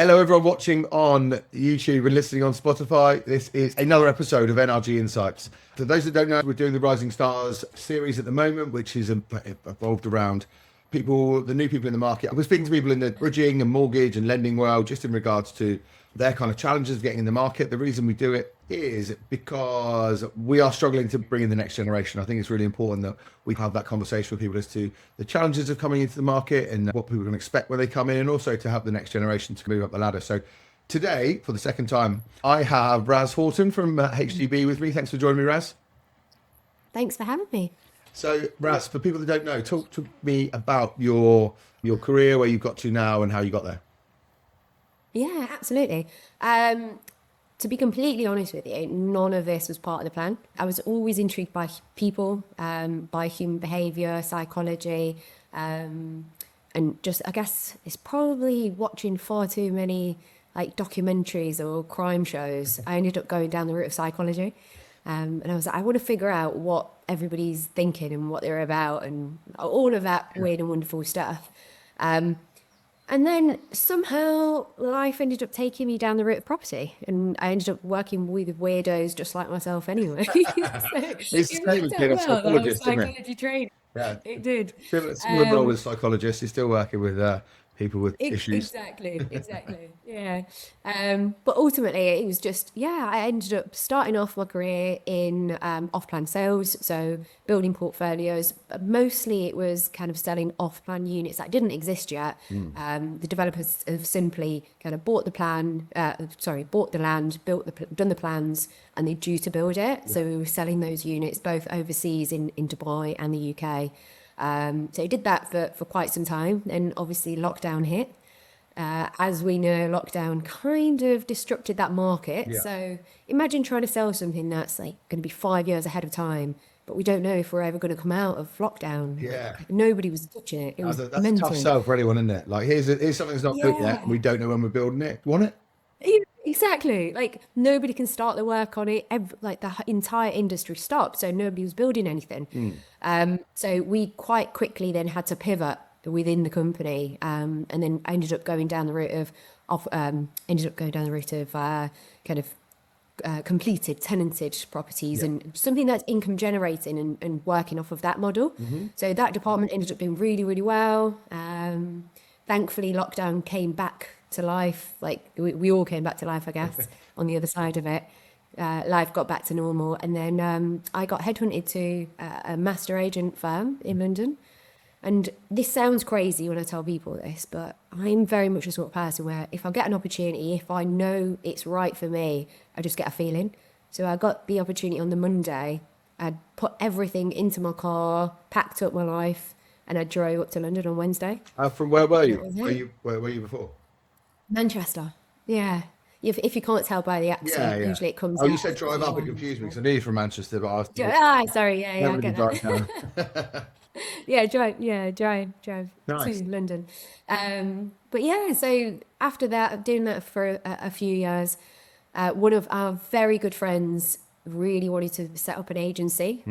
Hello, everyone watching on YouTube and listening on Spotify. This is another episode of NRG Insights. For those that don't know, we're doing the Rising Stars series at the moment, which is evolved around people, the new people in the market. We're speaking to people in the bridging and mortgage and lending world, just in regards to their kind of challenges of getting in the market. The reason we do it is because we are struggling to bring in the next generation. I think it's really important that we have that conversation with people as to the challenges of coming into the market and what people can expect when they come in, and also to have the next generation to move up the ladder. So today, for the second time, I have Razvana Horton from HTB with me. Thanks for joining me, Raz. Thanks for having me. So Raz, for people that don't know, talk to me about your career, where you've got to now and how you got there. Yeah, absolutely. To be completely honest with you, none of this was part of the plan. I was always intrigued by people, by human behavior, psychology, and just, I guess it's probably watching far too many like documentaries or crime shows. I ended up going down the route of psychology. And I was like, I want to figure out what everybody's thinking and what they're about and all of that weird and wonderful stuff. And then somehow life ended up taking me down the route of property, and I ended up working with weirdos just like myself anyway. So It's the it same as worked being out a well that I was psychologist, isn't it? psychology trained. Yeah. It did. Similar role with psychologists. You're still working with people with issues. Exactly. Yeah. But ultimately, it was just, yeah, I ended up starting off my career in off-plan sales, so building portfolios. But mostly it was kind of selling off-plan units that didn't exist yet. The developers have simply kind of bought the land, done the plans, and they're due to build it. So we were selling those units both overseas in Dubai and the UK. So I did that for quite some time. Then obviously lockdown hit. As we know, lockdown kind of disrupted that market. Yeah. So imagine trying to sell something that's like going to be 5 years ahead of time, but we don't know if we're ever going to come out of lockdown. Yeah. Nobody was touching it. It was That's a tough mental. sell for anyone, isn't it? Like, here's something that's not built yet, and Yeah. we don't know when we're building it. Want it? Yeah, exactly. Like nobody can start the work on it. Like the entire industry stopped, so nobody was building anything. So we quite quickly then had to pivot within the company, and then I ended up going down the route of kind of completed tenanted properties Yeah. and something that's income generating and working off of that model. So that department ended up doing really, really well. Thankfully, lockdown came back to life. Like we all came back to life, I guess, on the other side of it. Life got back to normal. And then I got headhunted to a master agent firm in London. And this sounds crazy when I tell people this, but I'm very much the sort of person where if I get an opportunity, if I know it's right for me, I just get a feeling. So I got the opportunity on the Monday. I put everything into my car, packed up my life, and I drove up to London on Wednesday. From where were And that you? was it. Where were you before? Manchester. Yeah. If you can't tell by the Yeah, accent, yeah. usually it comes Oh, you out. said drive up. It confused me because I knew you from Manchester, but I was Sorry. Yeah, never I really get drive that. down. Drive Nice. to London. But yeah, so after that, doing that for a few years, one of our very good friends really wanted to set up an agency,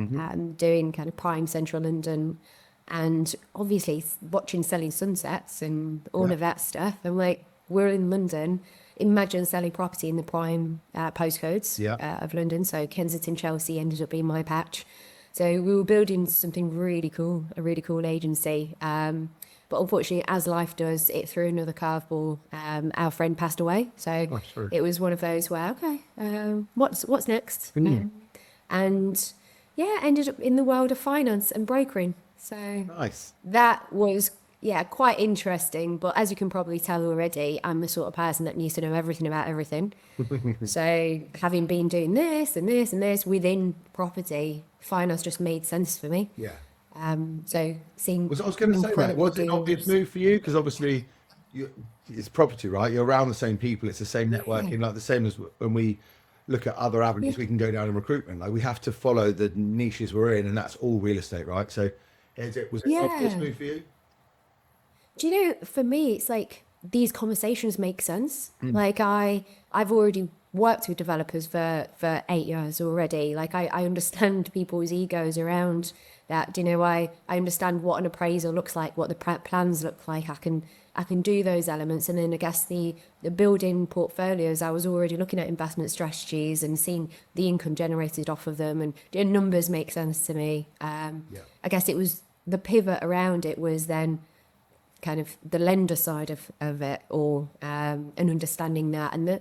doing kind of prime central London, and obviously watching Selling Sunsets and all Yeah. of that stuff. I'm like, we're in London. Imagine selling property in the prime postcodes Yeah. of London. So Kensington, Chelsea ended up being my patch. So we were building something really cool, a really cool agency. But unfortunately, as life does, it threw another curveball. Our friend passed away, so Oh, sorry. it was one of those where, okay, what's next? Mm. And yeah, ended up in the world of finance and brokering. So Nice. that was, yeah, quite interesting. But as you can probably tell already, I'm the sort of person that needs to know everything about everything. So having been doing this and this and this within property, finance just made sense for me. Yeah. So seeing I was going to say that. incredible Was it an obvious deals. move for you? Because obviously, it's property, right? You're around the same people. It's the same Yeah, networking, like the same as when we look at other yeah, avenues we can go down in recruitment. Like, we have to follow the niches we're in, and that's all real estate, right? So, was it an obvious yeah. move for you? Do you know, for me, it's like these conversations make sense. Like I've already worked with developers for 8 years already. Like I understand people's egos around that. You know, I understand what an appraisal looks like, what the plans look like. I can do those elements. And then I guess the building portfolios, I was already looking at investment strategies and seeing the income generated off of them, and the numbers make sense to me. I guess it was the pivot around it was then kind of the lender side of it, or and understanding that, and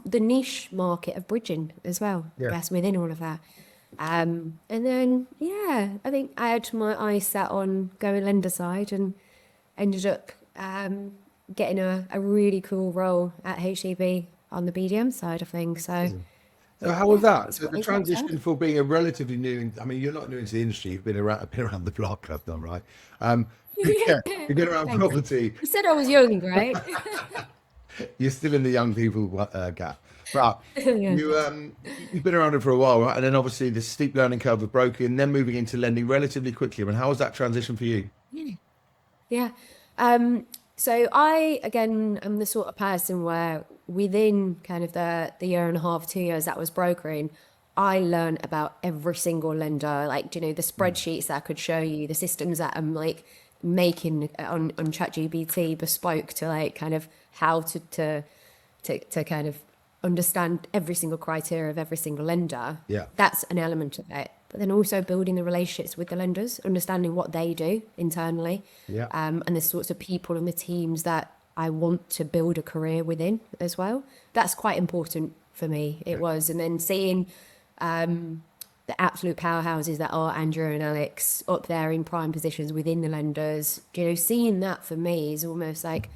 the niche market of bridging as well, I guess, within all of that. And then, I think I had my eyes set on going lender side and ended up getting a really cool role at HCB on the BDM side of things. So how was that? So the transition for being a relatively new, I mean, you're not new into the industry, you've been around the block, I've done, right? Yeah, you've been around property. You said I was young, right? You're still in the young people gap. But you've been around it for a while, right? And then obviously the steep learning curve of broking, then moving into lending relatively quickly. I mean, how was that transition for you? Yeah. So again, I'm the sort of person where within kind of the year and a half, 2 years that was brokering, I learned about every single lender, like, you know, the spreadsheets that I could show you, the systems that I'm like making on ChatGPT bespoke to like kind of how to kind of understand every single criteria of every single lender. Yeah. That's an element of it. But then also building the relationships with the lenders, understanding what they do internally, and the sorts of people and the teams that I want to build a career within as well. That's quite important for me. It was. And then seeing the absolute powerhouses that are Andrew and Alex up there in prime positions within the lenders, you know, seeing that for me is almost like,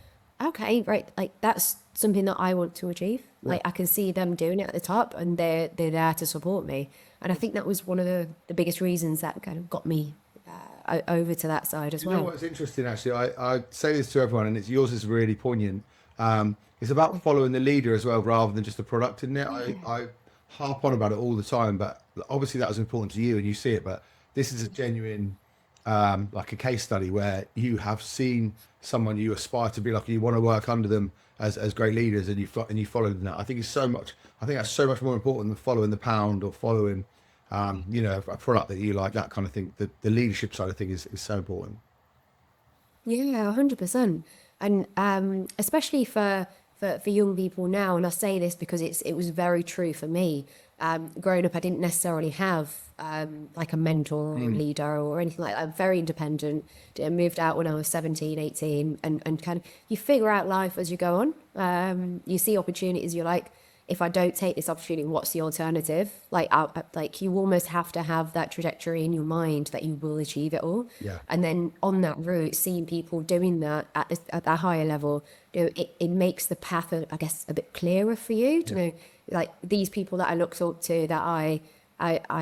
okay, right, like that's something that I want to achieve. Like I can see them doing it at the top, and they're there to support me. And I think that was one of the biggest reasons that kind of got me over to that side as well. You know what's interesting, actually? I say this to everyone, and yours is really poignant. It's about following the leader as well, rather than just the product, isn't it? I harp on about it all the time, but obviously that was important to you and you see it. But this is a genuine, like a case study where you have seen someone you aspire to be like, you want to work under them as great leaders, and you followed that. I think that's so much more important than following the pound or following, you know, a product that you like, that kind of thing. The leadership side of things is so important. Yeah, 100%. And especially for young people now, and I say this because it was very true for me. Growing up, I didn't necessarily have like a mentor or a leader or anything like that. I'm very independent. I moved out when I was 17, 18, and kind of you figure out life as you go on. You see opportunities, you're like, if I don't take this opportunity, what's the alternative? Like you almost have to have that trajectory in your mind that you will achieve it all. Yeah. And then on that route, seeing people doing that at that higher level, you know, it makes the path, I guess, a bit clearer for you. You know, like these people that I looked up to, that I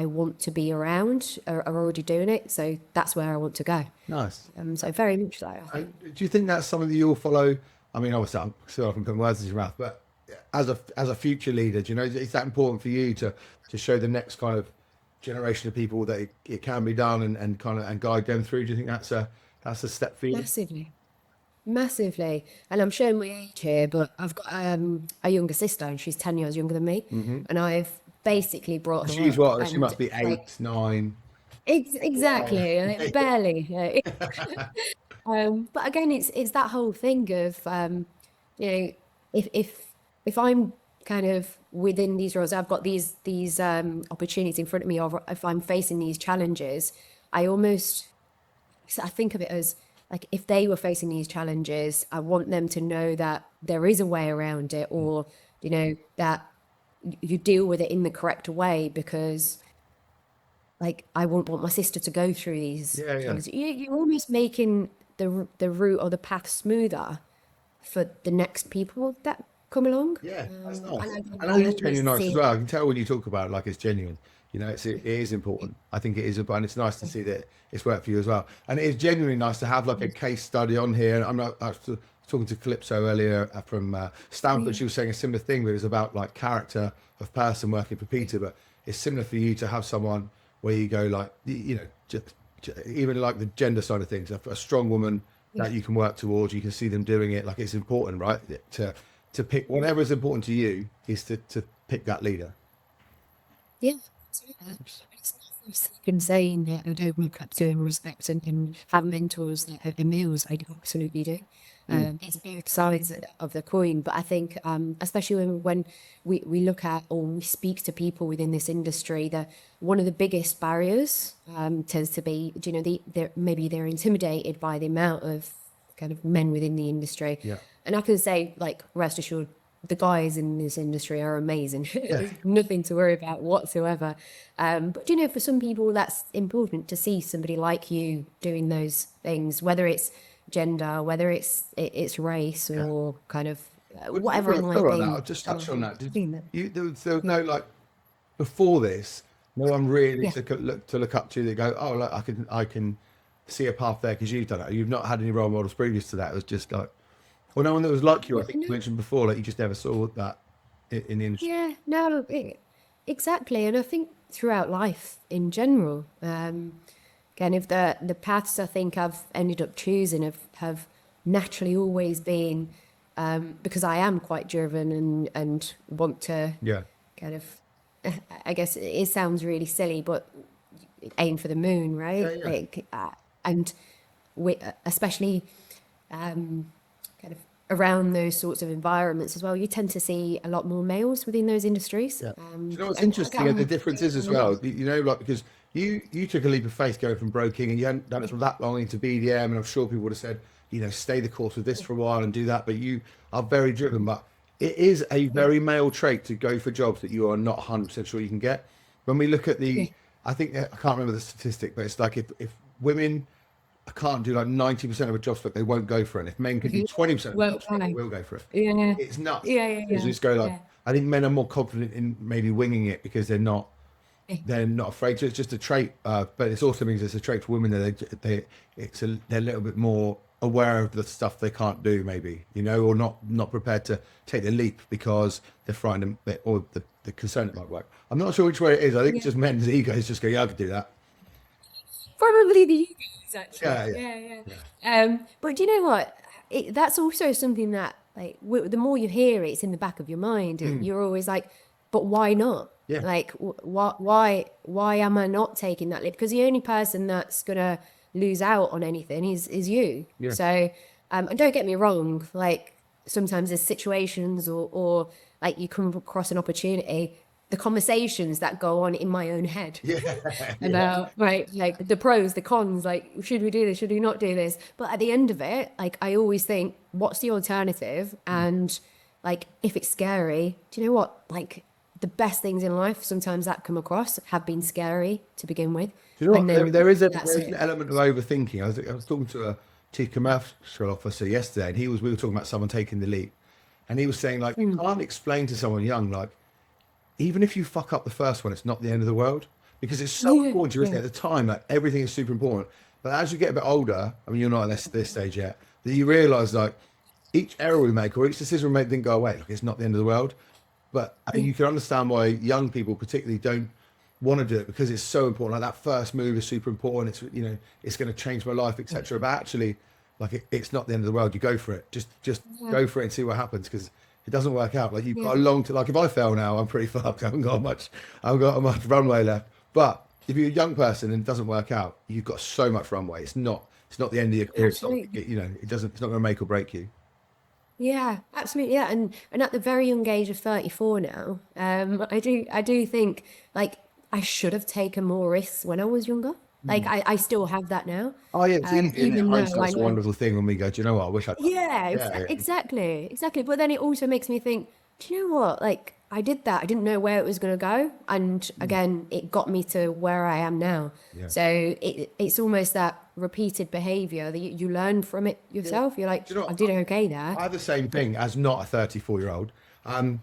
want to be around, are already doing it. So that's where I want to go. Nice. So very much so. Do you think that's something that you'll follow? I mean, obviously, I'm still often putting words in your mouth, but as a future leader, do you know, is that important for you to show the next kind of generation of people that it can be done, and guide them through? Do you think that's a step for you? Massively. And I'm showing my age here, but I've got a younger sister, and she's 10 years younger than me. And I've basically brought her She's up, what? She and must be 8, like, 9. exactly, like, barely. But again, it's that whole thing of you know, if I'm kind of within these roles, I've got these opportunities in front of me, or if I'm facing these challenges, I think of it as like, if they were facing these challenges, I want them to know that there is a way around it, or, you know, that you deal with it in the correct way, because like I wouldn't want my sister to go through these things. You're almost making the route or the path smoother for the next people that come along. Yeah, that's nice. And And it's genuine nice as well. I can tell when you talk about it, like, it's genuine. You know, it is important. I think it is, and it's nice to see that it's worked for you as well. And it is genuinely nice to have like a case study on here. I was talking to Calypso earlier from Stanford. She was saying a similar thing, but it was about like character of person working for Peter. But it's similar for you to have someone where you go like, you know, just even like the gender side of things, a strong woman that you can work towards. You can see them doing it. Like, it's important, right? to pick whatever is important to you is to pick that leader. Yeah, absolutely. It's not for you can say that I don't look up to and respect and have mentors that have been meals. I do absolutely do. It's both sides of the coin, but I think, especially when we look at or we speak to people within this industry, that one of the biggest barriers tends to be, you know, maybe they're intimidated by the amount of kind of men within the industry. Yeah. And I can say, like, rest assured, the guys in this industry are amazing. There's nothing to worry about whatsoever. But, you know, for some people, that's important to see somebody like you doing those things, whether it's gender, whether it's race or kind of whatever it might be. I'll just touch on that. There was no, like, before this, no one really to look up to. They go, oh, look, I can see a path there because you've done it. You've not had any role models previous to that. It was just like, well, no one that was like you. I think you mentioned before, like you just never saw that in the industry. Yeah, no, exactly. And I think throughout life in general, again, if the paths I think I've ended up choosing have naturally always been because I am quite driven and want to kind of, I guess it sounds really silly, but aim for the moon, right? Yeah. Like, and we, especially kind of around those sorts of environments as well, you tend to see a lot more males within those industries. Do you know what's interesting? The difference is as well, you know, like, because you took a leap of faith going from broking and you hadn't done it for that long into BDM, and I'm sure people would have said, you know, stay the course with this for a while and do that, but you are very driven. But it is a very male trait to go for jobs that you are not 100% sure you can get. When we look at I think, I can't remember the statistic, but it's like if women can't do like 90% of a job spec, they won't go for it. And if men can do 20% of a job spec, they will go for it. Yeah. It's nuts. Yeah. Just go like, I think men are more confident in maybe winging it because they're not afraid to. It's just a trait, but it also means it's a trait for women that they're a little bit more aware of the stuff they can't do, maybe, you know, or not prepared to take the leap because they're frightened or the concern it might work. I'm not sure which way it is. I think it's just men's egos just go, yeah, I could do that. Probably the egos, actually. Yeah. But do you know what? That's also something that, like, the more you hear it's in the back of your mind. You're always like, but why not? Yeah. Like, why am I not taking that leap? Because the only person that's gonna lose out on anything is you. Yeah. So, and don't get me wrong. Like, sometimes there's situations or like you come across an opportunity. The conversations that go on in my own head about right, like the pros, the cons, like should we do this, should we not do this? But at the end of it, like I always think, what's the alternative? And like if it's scary, do you know what? Like the best things in life, sometimes that come across, have been scary to begin with. Do you know what? There is an element of overthinking. I was talking to a chief commercial officer yesterday, and we were talking about someone taking the leap, and he was saying like, you can't explain to someone young like, even if you fuck up the first one, it's not the end of the world, because it's so important to you, isn't it? At the time, like everything is super important. But as you get a bit older, I mean, you're not at this stage yet, that you realise like each error we make or each decision we make didn't go away. Like it's not the end of the world. But you can understand why young people particularly don't want to do it, because it's so important. Like that first move is super important. It's, you know, it's going to change my life, etc. But actually, like it's not the end of the world. You go for it. Just go for it and see what happens, because it doesn't work out. Like you've got a long to, like if I fail now, I'm pretty fucked. I haven't got much runway left. But if you're a young person and it doesn't work out, you've got so much runway. It's not the end of your career. It's not, you know, it's not going to make or break you. Yeah, absolutely. Yeah, and at the very young age of 34 now, I do think like I should have taken more risks when I was younger. Like I still have that now. Oh yeah, hindsight's a wonderful thing when we go, do you know what? I wish I'd done that. Exactly. But then it also makes me think, do you know what? Like I did that. I didn't know where it was going to go, and again, it got me to where I am now. Yeah. So it's almost that repeated behaviour that you learn from it yourself. You're like, I did okay there. I have the same thing as not a 34-year-old. I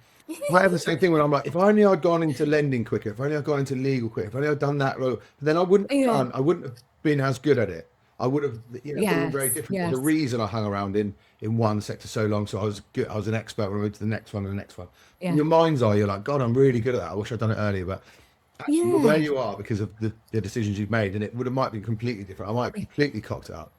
have the same thing when I'm like, if only I'd gone into lending quicker, if only I'd gone into legal quicker, if only I'd done that, then I wouldn't have been as good at it. I would have, been very different. Yes. The reason I hung around in one sector so long, so I was good. I was an expert when I went to the next one and the next one. Yeah. Your mind's you're like, God, I'm really good at that. I wish I'd done it earlier, but where you are because of the decisions you've made, and it might be completely different. I might have completely cocked it up.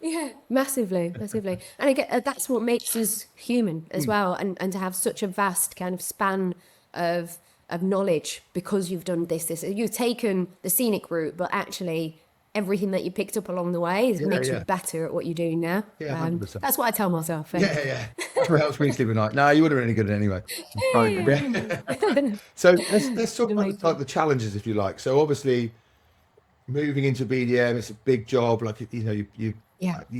Yeah, massively, massively. And I get that's what makes us human as well, and to have such a vast kind of span of knowledge because you've done this. You've taken the scenic route, but actually everything that you picked up along the way makes you better at what you're doing now. Yeah, 100%. That's what I tell myself. Yeah. That's what helps me sleep at night. No, you would have been any good anyway. So let's talk about like the challenges, if you like. So obviously, moving into BDM, it's a big job. Like you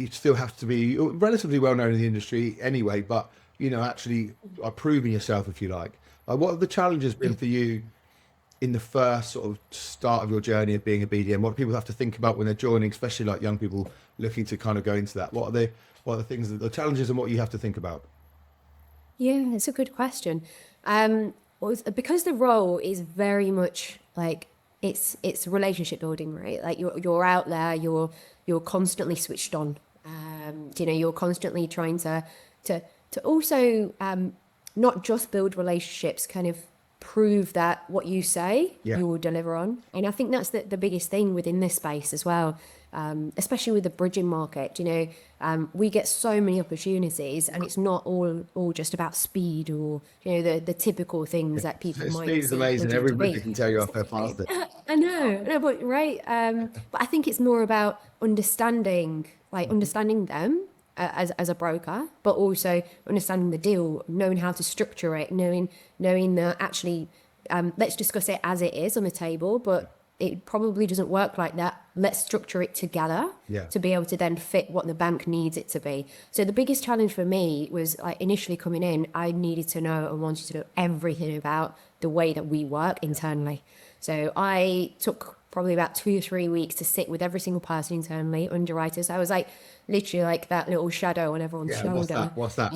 still have to be relatively well known in the industry anyway. But actually, proving yourself, if you like. What have the challenges been for you in the first sort of start of your journey of being a BDM? What do people have to think about when they're joining, especially like young people looking to kind of go into that? What are the things, the challenges, and what you have to think about? Yeah, it's a good question. Because the role is very much like it's relationship building, right? Like you're out there, you're constantly switched on. You're constantly trying to also not just build relationships, kind of prove that what you say you will deliver on. And I think that's the biggest thing within this space as well, especially with the bridging market. We get so many opportunities, and it's not all just about speed or the typical things that people might. Speed is amazing. Everybody can tell you off their past it. I know, but right. But I think it's more about understanding them as a broker, but also understanding the deal, knowing how to structure it, knowing that actually, let's discuss it as it is on the table, but it probably doesn't work like that. Let's structure it together to be able to then fit what the bank needs it to be. So the biggest challenge for me was, like, initially coming in, I needed to know and wanted to know everything about the way that we work internally. So I took probably about 2 or 3 weeks to sit with every single person internally, underwriters. I was like literally like that little shadow on everyone's shoulder. What's that?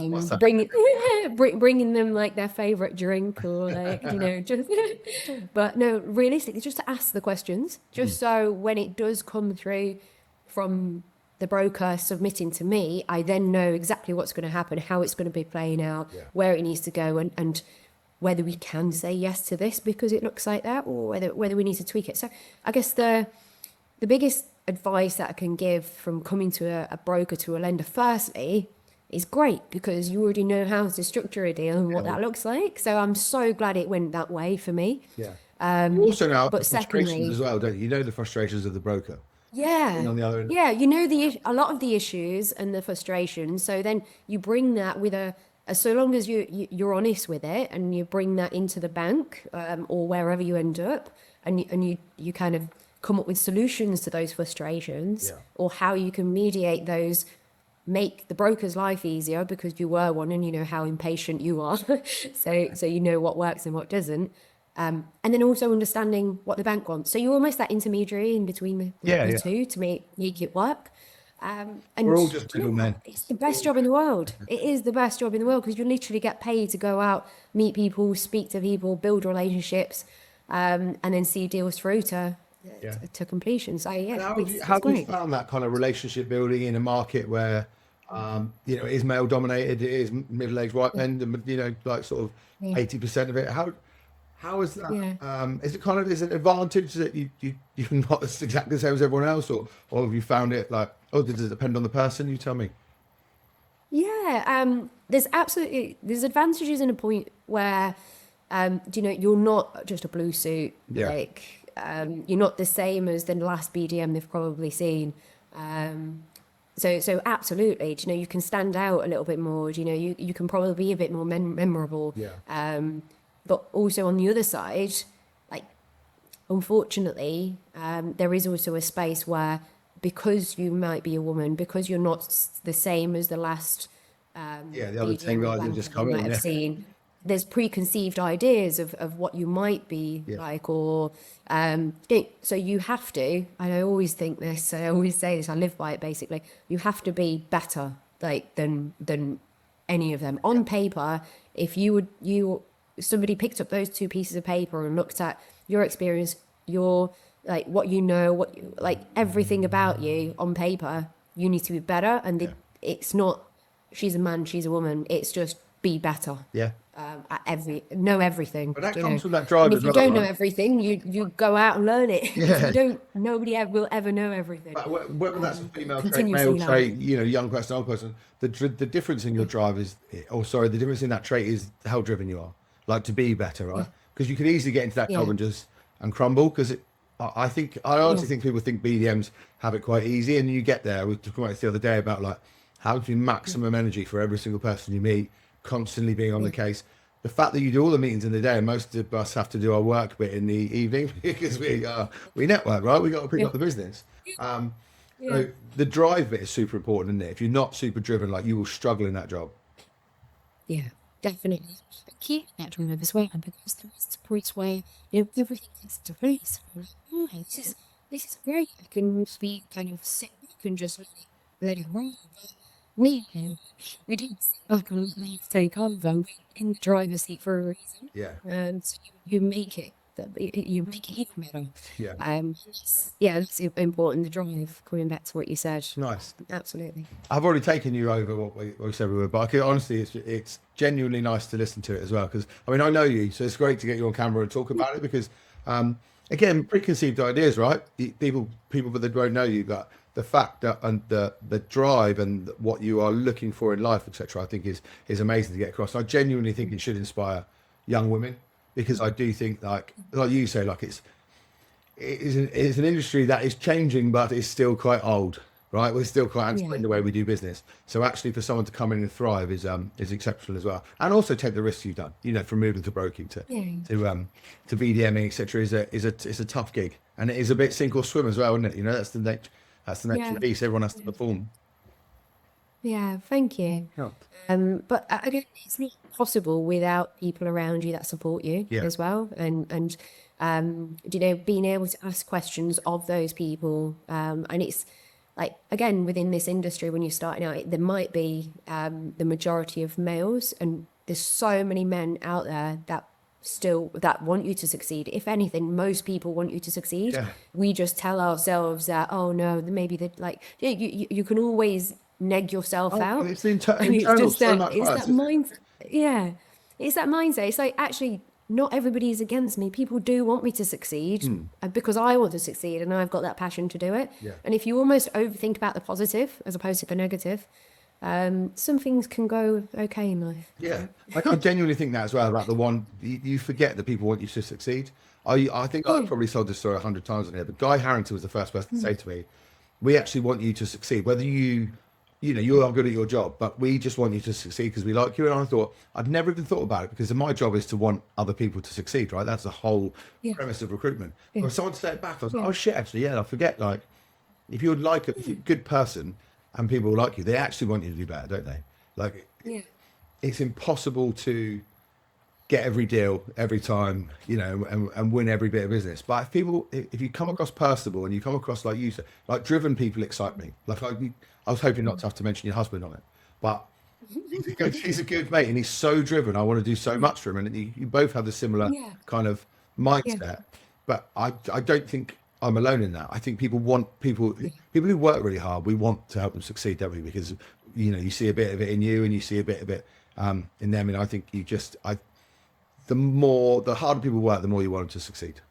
Bringing them like their favorite drink or like, just, but no, realistically, just to ask the questions, just so when it does come through from the broker submitting to me, I then know exactly what's going to happen, how it's going to be playing out, where it needs to go, and whether we can say yes to this because it looks like that, or whether we need to tweak it. So I guess the biggest advice that I can give from coming to a broker to a lender, firstly, is great because you already know how to structure a deal and what that looks like. So I'm so glad it went that way for me. Yeah. You also know the frustrations as well, don't you? You know the frustrations of the broker. Yeah. On the other end. Yeah, a lot of the issues and the frustrations. So then you bring that with so long as you're honest with it and you bring that into the bank or wherever you end up, and you kind of come up with solutions to those frustrations or how you can mediate those, make the broker's life easier because you were one and you know how impatient you are. so you know what works and what doesn't. And then also understanding what the bank wants. So you're almost that intermediary in between the two to make it work. And we're all just middlemen. It's the best job in the world. It is the best job in the world because you literally get paid to go out, meet people, speak to people, build relationships, and then see deals through to completion. So how have you found that kind of relationship building in a market where it is male dominated, it is middle-aged white men, and like sort of 80% of it? How is that? Is it an advantage that you're not exactly the same as everyone else, or have you found it like, does it depend on the person? You tell me. Yeah, there's advantages in a point where you're not just a blue suit, like you're not the same as the last BDM they've probably seen. So absolutely, you can stand out a little bit more. You can probably be a bit more memorable. But also on the other side, like, unfortunately, there is also a space where, because you might be a woman, because you're not the same as the last the other 10 guys who just come in, seen, there's preconceived ideas of what you might be like, or so you have to, and I always think this, I always say this, I live by it basically, you have to be better like than any of them. On paper, if somebody picked up those 2 pieces of paper and looked at your experience, your like what like everything about you on paper, you need to be better. And it's not she's a man, she's a woman. It's just be better. Yeah. know everything. But that you comes know. from that drive And as if you well, don't know right? everything, you go out and learn it. If Yeah. you don't, nobody will ever know everything. But whether that's a female trait, male Continuously learn. trait, young person, old person, the difference in your drive is, the difference in that trait is how driven you are, like to be better, right? Because you could easily get into that job Yeah. and crumble. Because I Yeah. honestly think people think BDMs have it quite easy, and you get there. We were talking about this the other day about like how to do maximum energy for every single person you meet, constantly being on the case. The fact that you do all the meetings in the day, and most of us have to do our work bit in the evening because we network, right? We got to pick Yeah. up the business. Um, Yeah. so the drive bit is super important, isn't it? If you're not super driven, like you will struggle in that job. Yeah, definitely. But keep that remember as well, because there is points where everything is to place. Oh, this is great. I can be kind of sick. I can just let it roll. But we didn't like take over. We're in the driver's seat for a reason, Yeah, and so you make it. You make it even better. yeah, Yeah, it's important. The drive. Coming back to what you said. nice. Absolutely. I've already taken you over what we said we were, but honestly, it's genuinely nice to listen to it as well. Because I mean, I know you, so it's great to get you on camera and talk about it. Because again, preconceived ideas, right? People that won't know you, but the fact that and the drive and what you are looking for in life, etc., I think is amazing to get across. I genuinely think it should inspire young women, because I do think like you say, like it's an industry that is changing, but it's still quite old, right? We're still quite antiquated in the way we do business. So actually, for someone to come in and thrive is exceptional as well, and also take the risks you've done. From moving to broking Yeah. to BDMing, etc. is a tough gig, and it is a bit sink or swim as well, isn't it? That's the nature Yeah. of the beast. Everyone has to perform. Yeah, thank you. Yeah. But again, it's not possible without people around you that support you Yeah. as well, and being able to ask questions of those people, and it's like again within this industry when you're starting out, there might be the majority of males, and there's so many men out there that want you to succeed. If anything, most people want you to succeed. Yeah. We just tell ourselves that, oh no, maybe that like you can always neg yourself Oh, out. it's the And it's internal just so that much it's worse, that isn't it? mind yeah. It's that mindset. It's like actually not everybody is against me. People do want me to succeed because I want to succeed and I've got that passion to do it. Yeah. And if you almost overthink about the positive as opposed to the negative, some things can go okay in life. Yeah, like I genuinely think that as well about the one you forget that people want you to succeed. I think I've probably told this story 100 times on here, but Guy Harrington was the first person to say to me, "We actually want you to succeed. Whether you are good at your job, but we just want you to succeed because we like you." And I thought I'd never even thought about it, because my job is to want other people to succeed, right? That's the whole premise of recruitment. But if someone said it back, I was like, "Oh shit, actually, yeah." I forget, like, if you're a good person and people like you, they actually want you to do better, don't they? Like, Yeah. it's impossible to get every deal every time, and win every bit of business. But if you come across personable and you come across like you said, like driven people excite me. Like I was hoping not to have to mention your husband on it, but he's a good mate and he's so driven. I want to do so much for him, and you both have the similar Yeah. kind of Yeah. mindset. But I don't think I'm alone in that. I think people who work really hard. We want to help them succeed, don't we? Because you see a bit of it in you, and you see a bit of it in them. And I think the harder people work, the more you want them to succeed.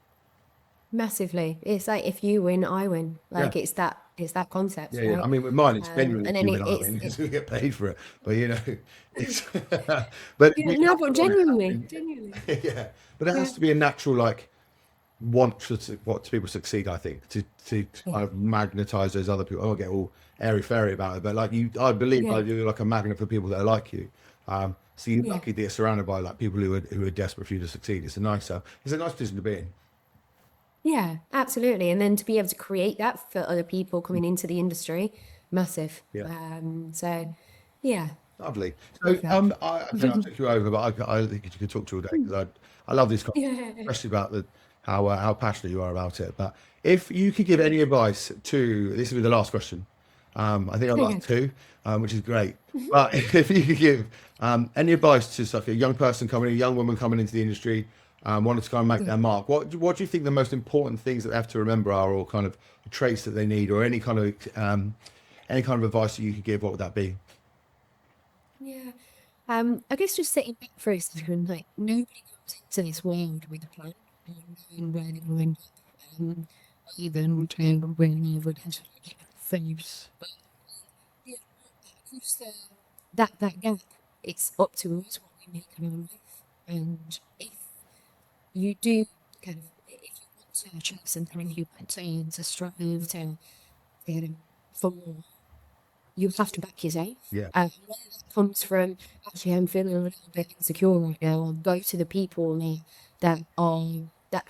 Massively. It's like if you win, I win. Like Yeah. it's that concept, Yeah. right? I mean, with mine, it's genuinely and then you and I it's win, because we get paid for it. But it's but no, but genuinely. yeah. But it has to be a natural want to people succeed. I think to kind of magnetize those other people. I don't get all airy fairy about it, but I believe Yeah. you're like a magnet for people that are like you. So you're Yeah. lucky that you're surrounded by people who are desperate for you to succeed. It's a nice position to be in. Yeah, absolutely. And then to be able to create that for other people coming into the industry, massive. Yeah. So yeah. Lovely. So I took you over, but I think you could talk to you all day, because I love these conversations, especially about how passionate you are about it. But if you could give any advice this will be the last question. I think I've got two, which is great. But if you could give any advice to a young person a young woman coming into the industry, wanting to kind of make their mark, what do you think the most important things that they have to remember are, or kind of traits that they need, or any kind of advice that you could give? What would that be? Yeah. I guess just sitting back for a second, like nobody comes into this world with a plan, knowing where they're going, even whenever there's thieves. But yeah, across that gap, it's up to us what we make of our life. And if you do kind of, if you want to achieve something, you want to strive to, you know, for more, you have to back yourself. Yeah. Where that comes from, actually, I'm feeling a little bit insecure right now. I'll go to the people that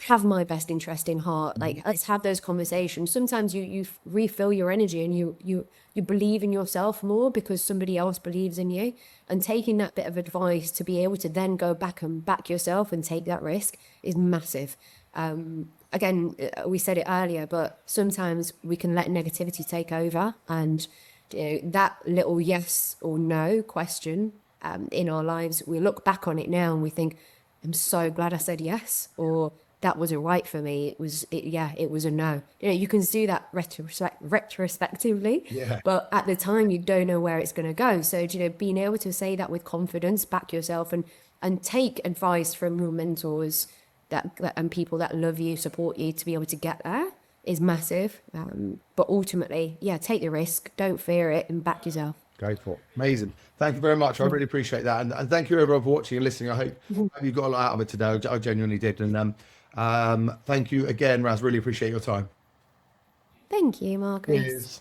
have my best interest in heart. Like, let's have those conversations. Sometimes you refill your energy and you believe in yourself more because somebody else believes in you. And taking that bit of advice to be able to then go back and back yourself and take that risk is massive. Again, we said it earlier, but sometimes we can let negativity take over, and that little yes or no question in our lives, we look back on it now and we think, I'm so glad I said yes, or that wasn't right for me. It was a no. You can do that retrospectively, Yeah. but at the time you don't know where it's going to go. So being able to say that with confidence, back yourself, and take advice from your mentors and people that love you, support you, to be able to get there is massive. But ultimately, take the risk, don't fear it, and back yourself. Go for it. Amazing. Thank you very much. I really appreciate that. And thank you everyone for watching and listening. I hope you got a lot out of it today. I genuinely did. And thank you again, Raz. Really appreciate your time. Thank you, Marcus. Cheers.